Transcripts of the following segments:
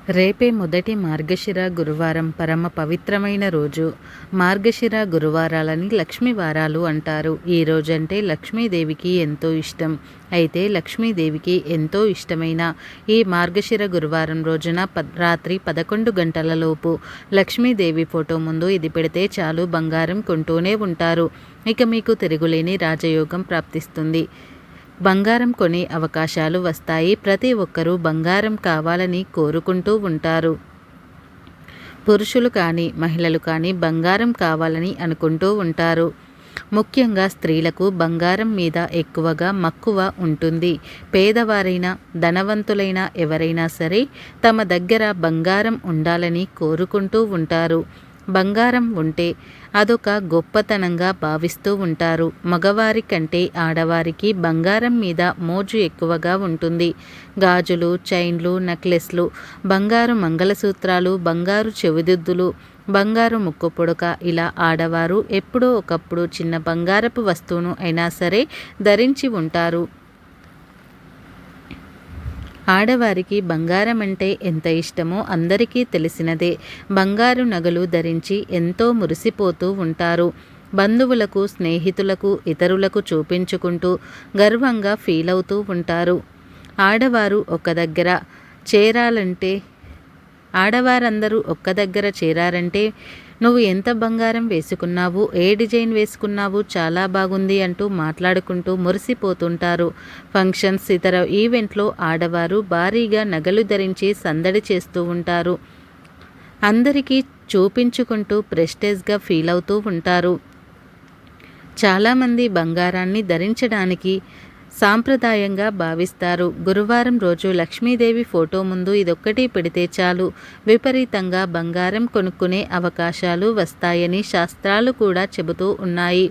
రేపే మొదటి మార్గశిర గురువారం పరమ పవిత్రమైన రోజు. మార్గశిర గురువారాలని లక్ష్మీ వారాలు అంటారు. ఈ రోజంటే లక్ష్మీదేవికి ఎంతో ఇష్టం. అయితే లక్ష్మీదేవికి ఎంతో ఇష్టమైన ఈ మార్గశిర గురువారం రోజున రాత్రి 11 గంటలలోపు లక్ష్మీదేవి ఫోటో ముందు ఇది పెడితే చాలు బంగారం కొంటూనే ఉంటారు. ఇక మీకు తిరుగులేని రాజయోగం ప్రాప్తిస్తుంది. బంగారం కొనే అవకాశాలు వస్తాయి. ప్రతి ఒక్కరూ బంగారం కావాలని కోరుకుంటూ ఉంటారు. పురుషులు కానీ మహిళలు కానీ బంగారం కావాలని అనుకుంటూ ఉంటారు. ముఖ్యంగా స్త్రీలకు బంగారం మీద ఎక్కువగా మక్కువ ఉంటుంది. పేదవారైనా ధనవంతులైనా ఎవరైనా సరే తమ దగ్గర బంగారం ఉండాలని కోరుకుంటూ ఉంటారు. బంగారం ఉంటే అదొక గొప్పతనంగా భావిస్తూ ఉంటారు. మగవారి కంటే ఆడవారికి బంగారం మీద మోజు ఎక్కువగా ఉంటుంది. గాజులు, చైన్లు, నెక్లెస్లు, బంగారు మంగళసూత్రాలు, బంగారు చెవిదిద్దులు, బంగారు ముక్కు పుడక ఇలా ఆడవారు ఎప్పుడో ఒకప్పుడు చిన్న బంగారపు వస్తువును అయినా సరే ధరించి ఉంటారు. ఆడవారికి బంగారం అంటే ఎంత ఇష్టమో అందరికీ తెలిసినదే. బంగారు నగలు ధరించి ఎంతో మురిసిపోతూ ఉంటారు. బంధువులకు, స్నేహితులకు, ఇతరులకు చూపించుకుంటూ గర్వంగా ఫీల్ అవుతూ ఉంటారు. ఆడవారు ఒక దగ్గర చేరాలంటే ఆడవారందరూ ఒక్క దగ్గర చేరారంటే నువ్వు ఎంత బంగారం వేసుకున్నావు, ఏ డిజైన్ వేసుకున్నావు, చాలా బాగుంది అంటూ మాట్లాడుకుంటూ మురిసిపోతుంటారు. ఫంక్షన్స్, ఇతర ఈవెంట్లో ఆడవారు భారీగా నగలు ధరించి సందడి చేస్తూ ఉంటారు. అందరికీ చూపించుకుంటూ ప్రెస్టేజ్గా ఫీల్ అవుతూ ఉంటారు. చాలామంది బంగారాన్ని ధరించడానికి సాంప్రదాయంగా భావిస్తారు. గురువారం రోజు లక్ష్మీదేవి ఫోటో ముందు ఇదొక్కటి పెడితే చాలు విపరీతంగా బంగారం కొనుక్కునే అవకాశాలు వస్తాయని శాస్త్రాలు కూడా చెబుతూ ఉన్నాయి.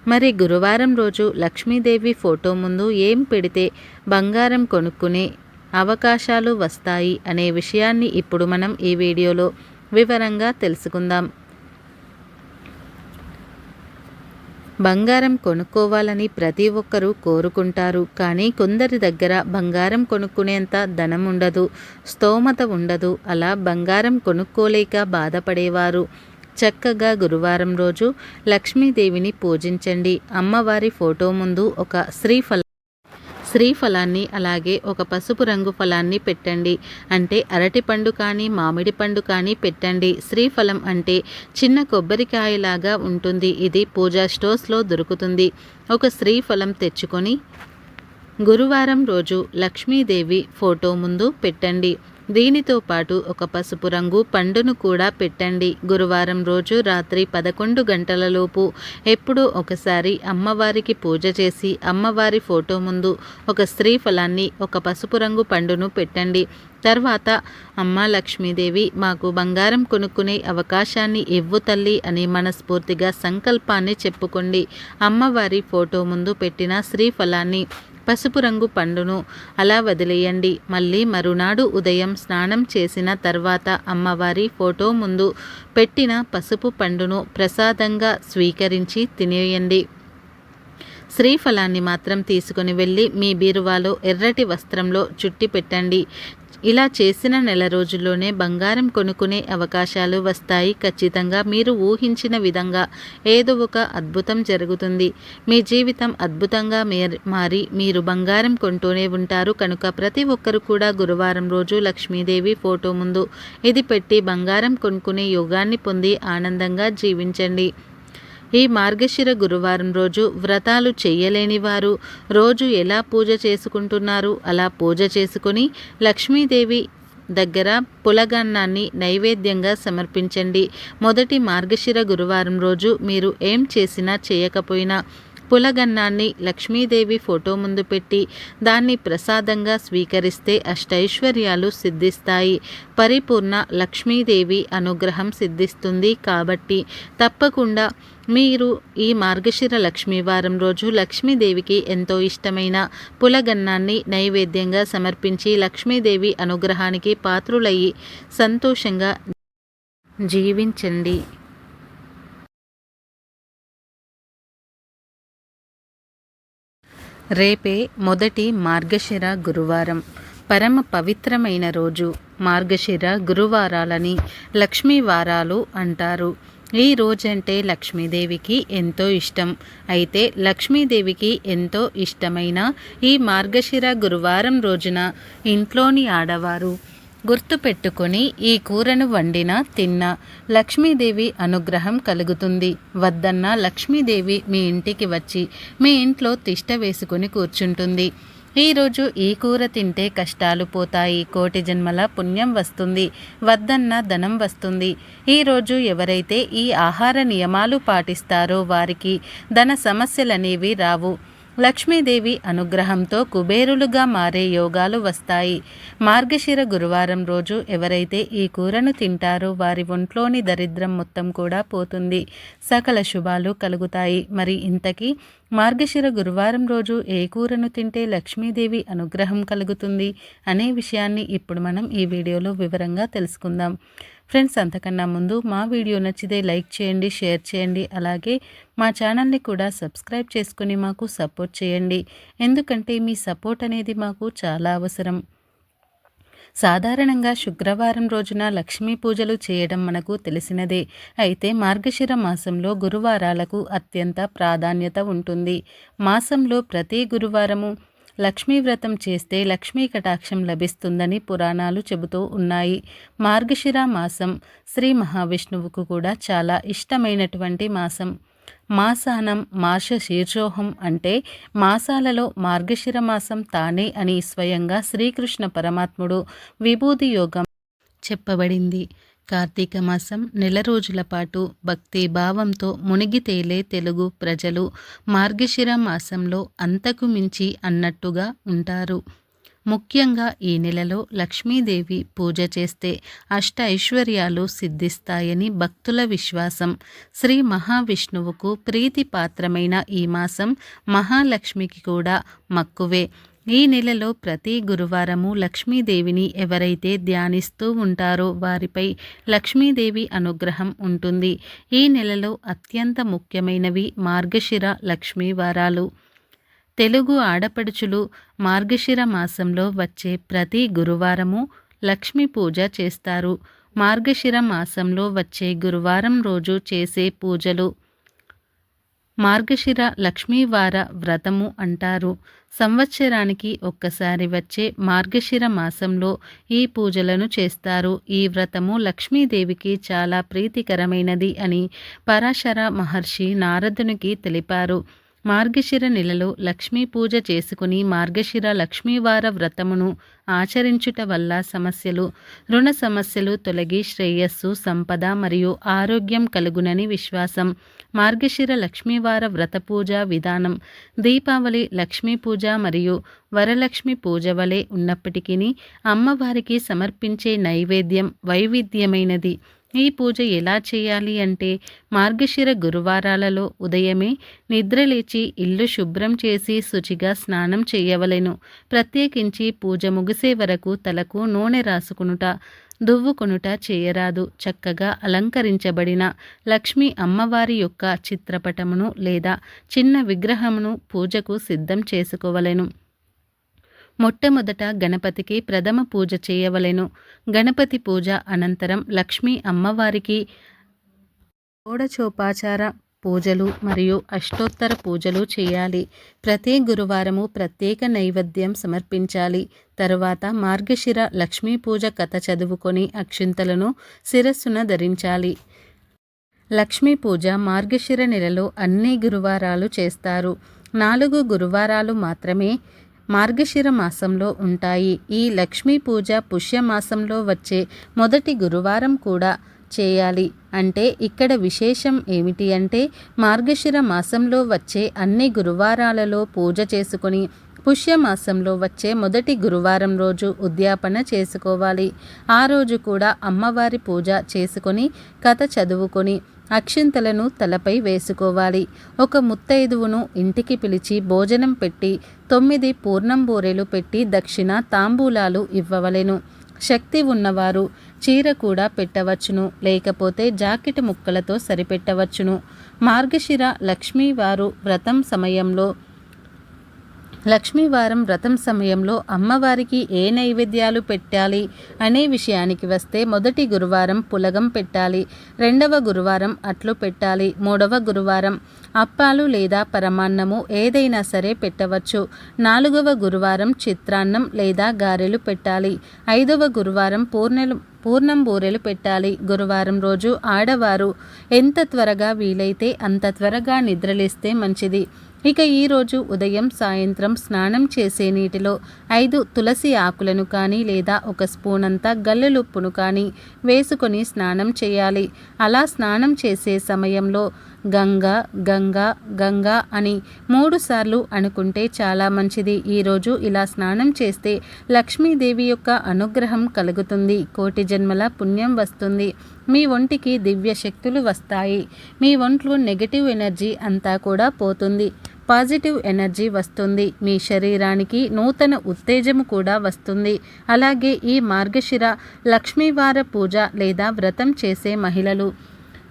మరి గురువారం రోజు లక్ష్మీదేవి ఫోటో ముందు ఏం పెడితే బంగారం కొనుక్కునే అవకాశాలు వస్తాయి అనే విషయాన్ని ఇప్పుడు మనం ఈ వీడియోలో వివరంగా తెలుసుకుందాం. బంగారం కొనుక్కోవాలని ప్రతి ఒక్కరూ కోరుకుంటారు. కానీ కొందరి దగ్గర బంగారం కొనుక్కునేంత ధనం ఉండదు, స్తోమత ఉండదు. అలా బంగారం కొనుక్కోలేక బాధపడేవారు చక్కగా గురువారం రోజు లక్ష్మీదేవిని పూజించండి. అమ్మవారి ఫోటో ముందు ఒక శ్రీఫలాన్ని అలాగే ఒక పసుపు రంగు ఫలాన్ని పెట్టండి. అంటే అరటి పండు కానీ మామిడి పండు కానీ పెట్టండి. శ్రీఫలం అంటే చిన్న కొబ్బరికాయలాగా ఉంటుంది. ఇది పూజా స్టోర్స్లో దొరుకుతుంది. ఒక శ్రీఫలం తెచ్చుకొని గురువారం రోజు లక్ష్మీదేవి ఫోటో ముందు పెట్టండి. దీనితో పాటు ఒక పసుపు రంగు పండును కూడా పెట్టండి. గురువారం రోజు రాత్రి 11 గంటలలోపు ఎప్పుడో ఒకసారి అమ్మవారికి పూజ చేసి అమ్మవారి ఫోటో ముందు ఒక శ్రీఫలాన్ని, ఒక పసుపు రంగు పండును పెట్టండి. తర్వాత అమ్మ లక్ష్మీదేవి మాకు బంగారం కొనుక్కునే అవకాశాన్ని ఇవ్వు తల్లి అని మనస్ఫూర్తిగా సంకల్పాన్ని చెప్పుకోండి. అమ్మవారి ఫోటో ముందు పెట్టిన శ్రీఫలాన్ని, పసుపు రంగు పండును అలా వదిలేయండి. మళ్ళీ మరునాడు ఉదయం స్నానం చేసిన తర్వాత అమ్మవారి ఫోటో ముందు పెట్టిన పసుపు పండును ప్రసాదంగా స్వీకరించి తినేయండి. శ్రీఫలాన్ని మాత్రం తీసుకుని వెళ్ళి మీ బీరువాలో ఎర్రటి వస్త్రంలో చుట్టి పెట్టండి. ఇలా చేసిన నెల రోజుల్లోనే బంగారం కొనుక్కునే అవకాశాలు వస్తాయి. ఖచ్చితంగా మీరు ఊహించిన విధంగా ఏదో ఒక అద్భుతం జరుగుతుంది. మీ జీవితం అద్భుతంగా మారి మీరు బంగారం కొంటూనే ఉంటారు. కనుక ప్రతి ఒక్కరు కూడా గురువారం రోజు లక్ష్మీదేవి ఫోటో ముందు ఇది పెట్టి బంగారం కొనుక్కునే యోగాన్ని పొంది ఆనందంగా జీవించండి. ఈ మార్గశిర గురువారం రోజు వ్రతాలు చేయలేని వారు రోజు ఎలా పూజ చేసుకుంటున్నారు అలా పూజ చేసుకొని లక్ష్మీదేవి దగ్గర పులగన్నాన్ని నైవేద్యంగా సమర్పించండి. మొదటి మార్గశిర గురువారం రోజు మీరు ఏం చేసినా చేయకపోయినా పులగన్నాన్ని లక్ష్మీదేవి ఫోటో ముందు పెట్టి దాన్ని ప్రసాదంగా స్వీకరిస్తే అష్టైశ్వర్యాలు సిద్ధిస్తాయి. పరిపూర్ణ లక్ష్మీదేవి అనుగ్రహం సిద్ధిస్తుంది. కాబట్టి తప్పకుండా మీరు ఈ మార్గశిర లక్ష్మీవారం రోజు లక్ష్మీదేవికి ఎంతో ఇష్టమైన పులగన్నాన్ని నైవేద్యంగా సమర్పించి లక్ష్మీదేవి అనుగ్రహానికి పాత్రులయ్యి సంతోషంగా జీవించండి. రేపే మొదటి మార్గశిర గురువారం. పరమ పవిత్రమైన రోజు. మార్గశిర గురువారాలని లక్ష్మీ వారాలు అంటారు. ఈ రోజంటే లక్ష్మీదేవికి ఎంతో ఇష్టం. అయితే లక్ష్మీదేవికి ఎంతో ఇష్టమైన ఈ మార్గశిర గురువారం రోజున ఇంట్లోని ఆడవారు గుర్తుపెట్టుకొని ఈ కూరను వండినా తిన్నా లక్ష్మీదేవి అనుగ్రహం కలుగుతుంది. వద్దన్న లక్ష్మీదేవి మీ ఇంటికి వచ్చి మీ ఇంట్లో తిష్ట వేసుకుని కూర్చుంటుంది. ఈరోజు ఈ కూర తింటే కష్టాలు పోతాయి, కోటి జన్మల పుణ్యం వస్తుంది, వద్దన్న ధనం వస్తుంది. ఈరోజు ఎవరైతే ఈ ఆహార నియమాలు పాటిస్తారో వారికి ధన సమస్యలనేవి రావు. లక్ష్మీదేవి అనుగ్రహంతో కుబేరులుగా మారే యోగాలు వస్తాయి. మార్గశిర గురువారం రోజు ఎవరైతే ఈ కూరను తింటారో వారి ఒంట్లోని దరిద్రం మొత్తం కూడా పోతుంది, సకల శుభాలు కలుగుతాయి. మరి ఇంతకీ మార్గశిర గురువారం రోజు ఏ కూరను తింటే లక్ష్మీదేవి అనుగ్రహం కలుగుతుంది అనే విషయాన్ని ఇప్పుడు మనం ఈ వీడియోలో వివరంగా తెలుసుకుందాం. ఫ్రెండ్స్, అంతకన్నా ముందు మా వీడియో నచ్చితే లైక్ చేయండి, షేర్ చేయండి, అలాగే మా ఛానల్ని కూడా సబ్స్క్రైబ్ చేసుకుని మాకు సపోర్ట్ చేయండి. ఎందుకంటే మీ సపోర్ట్ అనేది మాకు చాలా అవసరం. సాధారణంగా శుక్రవారం రోజున లక్ష్మీ పూజలు చేయడం మనకు తెలిసినదే. అయితే మార్గశిర మాసంలో గురువారాలకు అత్యంత ప్రాధాన్యత ఉంటుంది. మాసంలో ప్రతి గురువారము లక్ష్మీ వ్రతం చేస్తే లక్ష్మీ కటాక్షం లభిస్తుందని పురాణాలు చెబుతూ ఉన్నాయి. మార్గశిర మాసం శ్రీ మహావిష్ణువుకు కూడా చాలా ఇష్టమైనటువంటి మాసం. మాసానం మాస శీర్షోహం అంటే మాసాలలో మార్గశిర మాసం తానే అని స్వయంగా శ్రీకృష్ణ పరమాత్ముడు విభూది యోగం చెప్పబడింది. కార్తీక మాసం నెల రోజుల పాటు భక్తి భావంతో మునిగి తేలే తెలుగు ప్రజలు మార్గశిర మాసంలో అంతకు మించి అన్నట్టుగా ఉంటారు. ముఖ్యంగా ఈ నెలలో లక్ష్మీదేవి పూజ చేస్తే అష్ట ఐశ్వర్యాలు సిద్ధిస్తాయని భక్తుల విశ్వాసం. శ్రీ మహావిష్ణువుకు ప్రీతిపాత్రమైన ఈ మాసం మహాలక్ష్మికి కూడా మక్కువే. ఈ నెలలో ప్రతి గురువారము లక్ష్మీదేవిని ఎవరైతే ధ్యానిస్తూ ఉంటారో వారిపై లక్ష్మీదేవి అనుగ్రహం ఉంటుంది. ఈ నెలలో అత్యంత ముఖ్యమైనవి మార్గశిర లక్ష్మీ వారాలు. తెలుగు ఆడపడుచులు మార్గశిర మాసంలో వచ్చే ప్రతి గురువారము లక్ష్మీ పూజ చేస్తారు. మార్గశిర మాసంలో వచ్చే గురువారం రోజు చేసే పూజలు మార్గశిర లక్ష్మీవార వ్రతము అంటారు. సంవత్సరానికి ఒక్కసారి వచ్చే మార్గశిర మాసంలో ఈ పూజలను చేస్తారు. ఈ వ్రతము లక్ష్మీదేవికి చాలా ప్రీతికరమైనది అని పరాశర మహర్షి నారదునికి తెలిపారు. మార్గశిర నెలలో లక్ష్మీ పూజ చేసుకుని మార్గశిర లక్ష్మీవార వ్రతమును ఆచరించుట వల్ల సమస్యలు, రుణ సమస్యలు తొలగి శ్రేయస్సు, సంపద మరియు ఆరోగ్యం కలుగునని విశ్వాసం. మార్గశిర లక్ష్మీవార వ్రత పూజ విధానం దీపావళి లక్ష్మీ పూజ మరియు వరలక్ష్మి పూజ వలె ఉన్నప్పటికీ అమ్మవారికి సమర్పించే నైవేద్యం వైవిధ్యమైనది. ఈ పూజ ఎలా చేయాలి అంటే మార్గశిర గురువారాలలో ఉదయమే నిద్రలేచి ఇల్లు శుభ్రం చేసి శుచిగా స్నానం చేయవలెను. ప్రత్యేకించి పూజ ముగిసే వరకు తలకు నూనె రాసుకునుట, దువ్వుకొనుట చేయరాదు. చక్కగా అలంకరించబడిన లక్ష్మీ అమ్మవారి యొక్క చిత్రపటమును లేదా చిన్న విగ్రహమును పూజకు సిద్ధం చేసుకోవలెను. మొట్టమొదట గణపతికి ప్రథమ పూజ చేయవలెను. గణపతి పూజ అనంతరం లక్ష్మీ అమ్మవారికి షోడశోపచార పూజలు మరియు అష్టోత్తర పూజలు చేయాలి. ప్రతి గురువారము ప్రత్యేక నైవేద్యం సమర్పించాలి. తరువాత మార్గశిర లక్ష్మీ పూజ కథ చదువుకొని అక్షింతలను శిరస్సున ధరించాలి. లక్ష్మీ పూజ మార్గశిర నెలలో అన్ని గురువారాలు చేస్తారు. 4 గురువారాలు మాత్రమే మార్గశిర మాసంలో ఉంటాయి. ఈ లక్ష్మీ పూజ పుష్యమాసంలో వచ్చే మొదటి గురువారం కూడా చేయాలి. అంటే ఇక్కడ విశేషం ఏమిటి అంటే మార్గశిర మాసంలో వచ్చే అన్ని గురువారాలలో పూజ చేసుకొని పుష్యమాసంలో వచ్చే మొదటి గురువారం రోజు ఉద్యాపన చేసుకోవాలి. ఆ రోజు కూడా అమ్మవారి పూజ చేసుకొని కథ చదువుకొని అక్షింతలను తలపై వేసుకోవాలి. ఒక ముత్తైదువును ఇంటికి పిలిచి భోజనం పెట్టి 9 పూర్ణం బూరెలు పెట్టి దక్షిణ తాంబూలాలు ఇవ్వవలెను. శక్తి ఉన్నవారు చీర కూడా పెట్టవచ్చును, లేకపోతే జాకెట్ ముక్కలతో సరిపెట్టవచ్చును. మార్గశిర లక్ష్మీవారు వ్రతం సమయంలో లక్ష్మీవారం వ్రతం సమయంలో అమ్మవారికి ఏ నైవేద్యాలు పెట్టాలి అనే విషయానికి వస్తే మొదటి గురువారం పులగం పెట్టాలి, రెండవ గురువారం అట్లు పెట్టాలి, మూడవ గురువారం అప్పాలు లేదా పరమాన్నము ఏదైనా సరే పెట్టవచ్చు, నాలుగవ గురువారం చిత్రాన్నం లేదా గారెలు పెట్టాలి, ఐదవ గురువారం పూర్ణం బూరెలు పెట్టాలి. గురువారం రోజు ఆడవారు ఎంత త్వరగా వీలైతే అంత త్వరగా నిద్రలేస్తే మంచిది. ఇక ఈరోజు ఉదయం సాయంత్రం స్నానం చేసే నీటిలో 5 తులసి ఆకులను కానీ లేదా 1 స్పూన్ అంతా గల్లులుప్పును కానీ వేసుకొని స్నానం చేయాలి. అలా స్నానం చేసే సమయంలో గంగా గంగా గంగా అని 3 సార్లు అనుకుంటే చాలా మంచిది. ఈరోజు ఇలా స్నానం చేస్తే లక్ష్మీదేవి యొక్క అనుగ్రహం కలుగుతుంది, కోటి జన్మల పుణ్యం వస్తుంది, మీ ఒంటికి దివ్య శక్తులు వస్తాయి, మీ ఒంట్లో నెగటివ్ ఎనర్జీ అంతా కూడా పోతుంది, పాజిటివ్ ఎనర్జీ వస్తుంది, మీ శరీరానికి నూతన ఉత్తేజము కూడా వస్తుంది. అలాగే ఈ మార్గశిర లక్ష్మీవార పూజ లేదా వ్రతం చేసే మహిళలు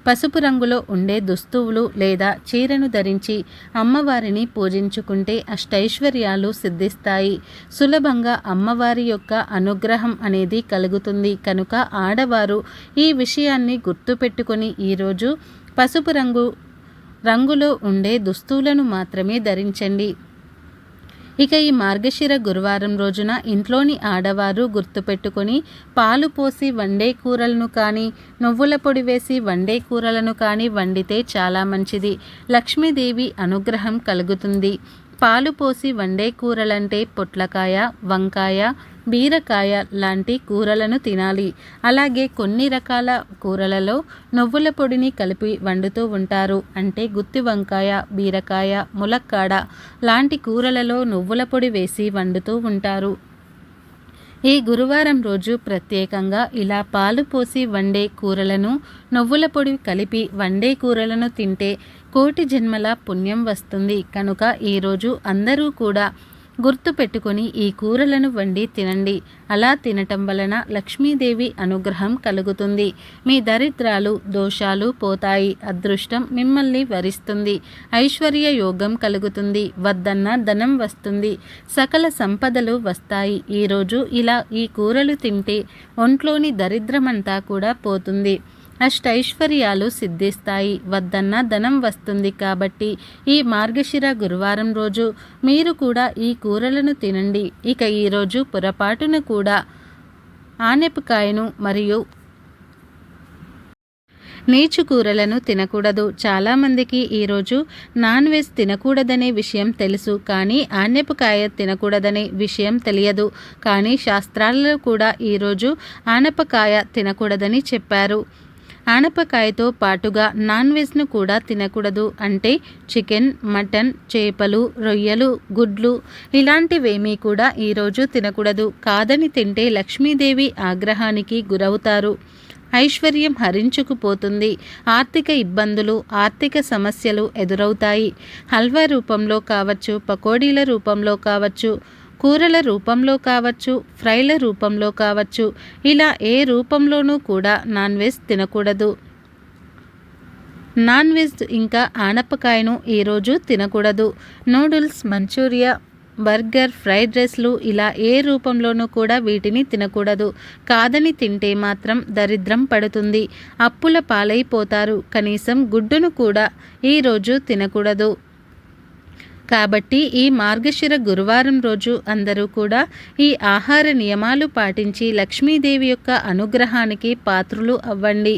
పసుపు రంగులో ఉండే దుస్తువులు లేదా చీరను ధరించి అమ్మవారిని పూజించుకుంటే అష్టైశ్వర్యాలు సిద్ధిస్తాయి, సులభంగా అమ్మవారి యొక్క అనుగ్రహం అనేది కలుగుతుంది. కనుక ఆడవారు ఈ విషయాన్ని గుర్తుపెట్టుకొని ఈరోజు పసుపు రంగులో ఉండే దుస్తువులను మాత్రమే ధరించండి. ఇక ఈ మార్గశిర గురువారం రోజున ఇంట్లోని ఆడవారు గుర్తుపెట్టుకొని పాలు పోసి వండే కూరలను కానీ నువ్వుల పొడి వేసి వండే కూరలను కానీ వండితే చాలా మంచిది, లక్ష్మీదేవి అనుగ్రహం కలుగుతుంది. పాలు పోసి వండే కూరలంటే పొట్లకాయ, వంకాయ, బీరకాయ లాంటి కూరలను తినాలి. అలాగే కొన్ని రకాల కూరలలో నువ్వుల పొడిని కలిపి వండుతూ ఉంటారు. అంటే గుత్తి వంకాయ, బీరకాయ, ములక్కాడ లాంటి కూరలలో నువ్వుల పొడి వేసి వండుతూ ఉంటారు. ఈ గురువారం రోజు ప్రత్యేకంగా ఇలా పాలు పోసి వండే కూరలను నువ్వుల పొడి కలిపి వండే కూరలను తింటే కోటి జన్మల పుణ్యం వస్తుంది. కనుక ఈరోజు అందరూ కూడా గుర్తు పెట్టుకొని ఈ కూరలను వండి తినండి. అలా తినటం వలన లక్ష్మీదేవి అనుగ్రహం కలుగుతుంది, మీ దరిద్రాలు దోషాలు పోతాయి, అదృష్టం మిమ్మల్ని వరిస్తుంది, ఐశ్వర్య యోగం కలుగుతుంది, వద్దన్న ధనం వస్తుంది, సకల సంపదలు వస్తాయి. ఈరోజు ఇలా ఈ కూరలు తింటే ఒంట్లోని దరిద్రమంతా కూడా పోతుంది, అష్టైశ్వర్యాలు సిద్ధిస్తాయి, వద్దన్న ధనం వస్తుంది. కాబట్టి ఈ మార్గశిర గురువారం రోజు మీరు కూడా ఈ కూరలను తినండి. ఇక ఈరోజు పొరపాటున కూడా ఆనెపకాయను మరియు నీచు కూరలను తినకూడదు. చాలామందికి ఈరోజు నాన్ వెజ్ తినకూడదనే విషయం తెలుసు, కానీ ఆనెపకాయ తినకూడదనే విషయం తెలియదు. కానీ శాస్త్రాలలో కూడా ఈరోజు ఆనపకాయ తినకూడదని చెప్పారు. ఆనపకాయతో పాటుగా నాన్ వెజ్ను కూడా తినకూడదు. అంటే చికెన్, మటన్, చేపలు, రొయ్యలు, గుడ్లు ఇలాంటివేమీ కూడా ఈరోజు తినకూడదు. కాదని తింటే లక్ష్మీదేవి ఆగ్రహానికి గురవుతారు, ఐశ్వర్యం హరించుకుపోతుంది, ఆర్థిక ఇబ్బందులు, ఆర్థిక సమస్యలు ఎదురవుతాయి. హల్వా రూపంలో కావచ్చు, పకోడీల రూపంలో కావచ్చు, కూరల రూపంలో కావచ్చు, ఫ్రైల రూపంలో కావచ్చు, ఇలా ఏ రూపంలోనూ కూడా నాన్ వెజ్ తినకూడదు. నాన్ వెజ్ ఇంకా ఆనపకాయను ఈరోజు తినకూడదు. నూడిల్స్, మంచూరియా, బర్గర్, ఫ్రైడ్ రైస్లు ఇలా ఏ రూపంలోనూ కూడా వీటిని తినకూడదు. కాదని తింటే మాత్రం దరిద్రం పడుతుంది, అప్పుల పాలైపోతారు. కనీసం గుడ్డును కూడా ఈరోజు తినకూడదు. కాబట్టి ఈ మార్గశిర గురువారం రోజు అందరూ కూడా ఈ ఆహార నియమాలు పాటించి లక్ష్మీదేవి యొక్క అనుగ్రహానికి పాత్రులు అవ్వండి.